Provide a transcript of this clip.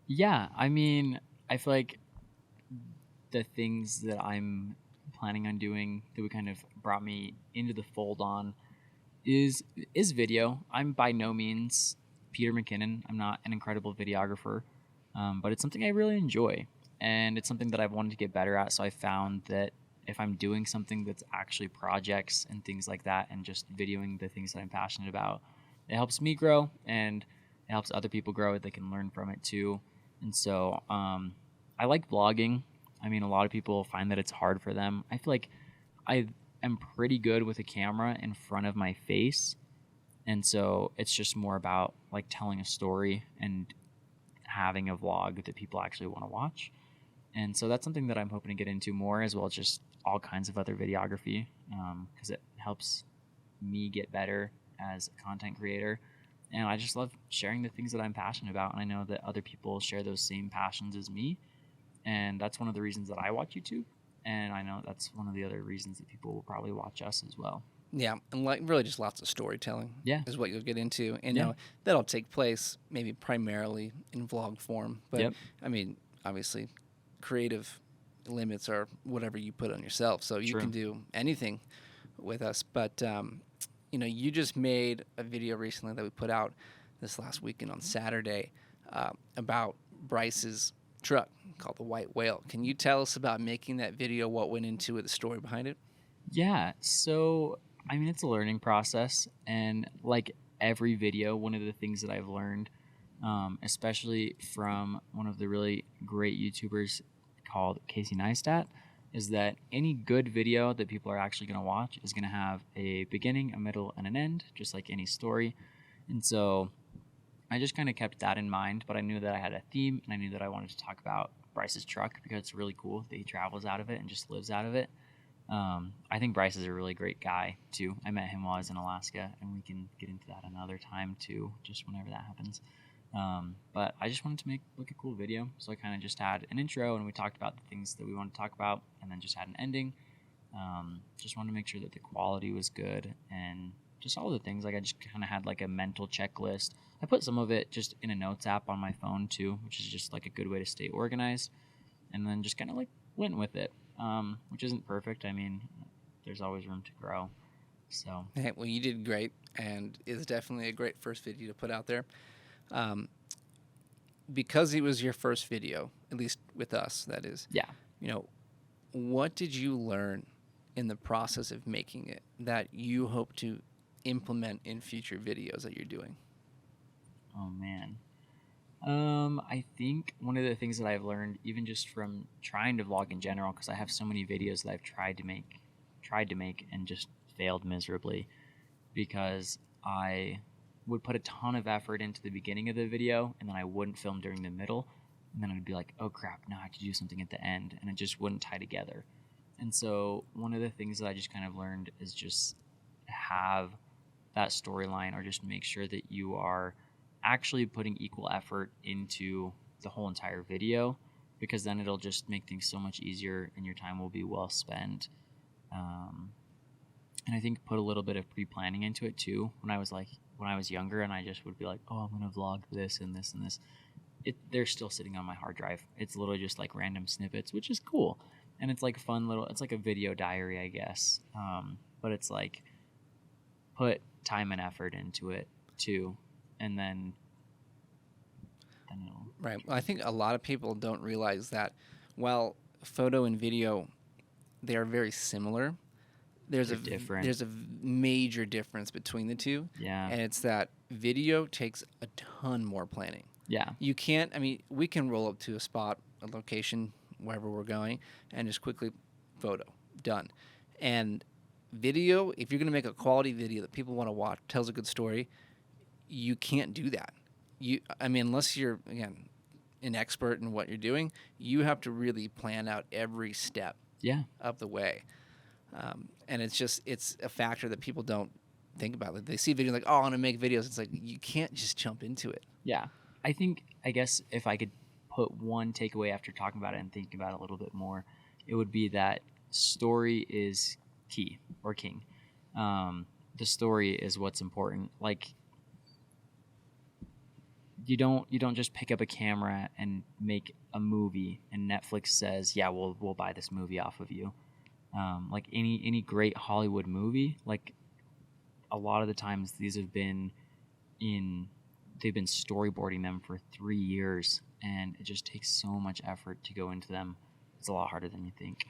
Yeah, I mean, I feel like the things that I'm planning on doing that would kind of brought me into the fold on is video. I'm by no means Peter McKinnon. I'm not an incredible videographer, but it's something I really enjoy, and it's something that I've wanted to get better at. So I found that if I'm doing something that's actually projects and things like that, and just videoing the things that I'm passionate about, it helps me grow and it helps other people grow. They can learn from it too, and so I like vlogging. I mean, a lot of people find that it's hard for them. I feel like I am pretty good with a camera in front of my face. And so it's just more about like telling a story and having a vlog that people actually want to watch. And so that's something that I'm hoping to get into more, as well as just all kinds of other videography, because it helps me get better as a content creator. And I just love sharing the things that I'm passionate about. And I know that other people share those same passions as me. And that's one of the reasons that I watch YouTube. And I know that's one of the other reasons that people will probably watch us as well. Yeah, and like really just lots of storytelling Yeah. is what you'll get into, and Yeah. that'll take place maybe primarily in vlog form. But Yep. I mean, obviously, creative limits are whatever you put on yourself, so you can True. do anything with us. But you just made a video recently that we put out this last weekend on Saturday about Bryce's truck called the White Whale. Can you tell us about making that video? What went into it? The story behind it? Yeah. So, I mean, it's a learning process. And like every video, one of the things that I've learned, especially from one of the really great YouTubers called Casey Neistat, is that any good video that people are actually going to watch is going to have a beginning, a middle, and an end, just like any story. And so I just kind of kept that in mind, but I knew that I had a theme and I knew that I wanted to talk about Bryce's truck because it's really cool that he travels out of it and just lives out of it. I think Bryce is a really great guy too. I met him while I was in Alaska, and we can get into that another time too, just whenever that happens. But I just wanted to make like a cool video, so I kind of just had an intro, and we talked about the things that we wanted to talk about, and then just had an ending. Just wanted to make sure that the quality was good and just all the things. Like I just kind of had like a mental checklist. I put some of it just in a notes app on my phone too, which is just like a good way to stay organized. And then just kind of like went with it, which isn't perfect. I mean, there's always room to grow. So Hey, well, you did great, and it's definitely a great first video to put out there. Um, because it was your first video, at least with us, that is, yeah. you know, what did you learn in the process of making it that you hope to implement in future videos that you're doing? Oh man. I think one of the things that I've learned, even just from trying to vlog in general, because I have so many videos that I've tried to make, and just failed miserably, because I would put a ton of effort into the beginning of the video, and then I wouldn't film during the middle, and then I'd be like, oh crap, now I have to do something at the end, and it just wouldn't tie together. And so one of the things that I just kind of learned is just have that storyline, or just make sure that you are actually putting equal effort into the whole entire video, because then it'll just make things so much easier and your time will be well spent. Um, and I think put a little bit of pre-planning into it too. When I was younger, and I just would be like, oh, I'm gonna vlog this and this and this. They're still sitting on my hard drive. It's literally just like random snippets, which is cool, and it's like fun little. It's like a video diary, I guess. But it's like put time and effort into it too, and then it'll Right. Well, I think a lot of people don't realize that while photo and video they are very similar, they're different. there's a major difference between the two, Yeah, and it's that video takes a ton more planning. yeah, You can't. I mean, we can roll up to a spot, a location, wherever we're going, and just quickly photo done. And video, if you're going to make a quality video that people want to watch, tells a good story, you can't do that. I mean, unless you're again an expert in what you're doing, you have to really plan out every step yeah, of the way. And it's a factor that people don't think about. Like they see videos like, oh, I want to make videos. It's like you can't just jump into it. yeah. I guess if I could put one takeaway after talking about it and thinking about it a little bit more, it would be that story is key, or king. The story is what's important. Like you don't just pick up a camera and make a movie and Netflix says, yeah, we'll buy this movie off of you. Like any great Hollywood movie, like a lot of the times these have been in they've been storyboarding them for 3 years, and it just takes so much effort to go into them. It's a lot harder than you think.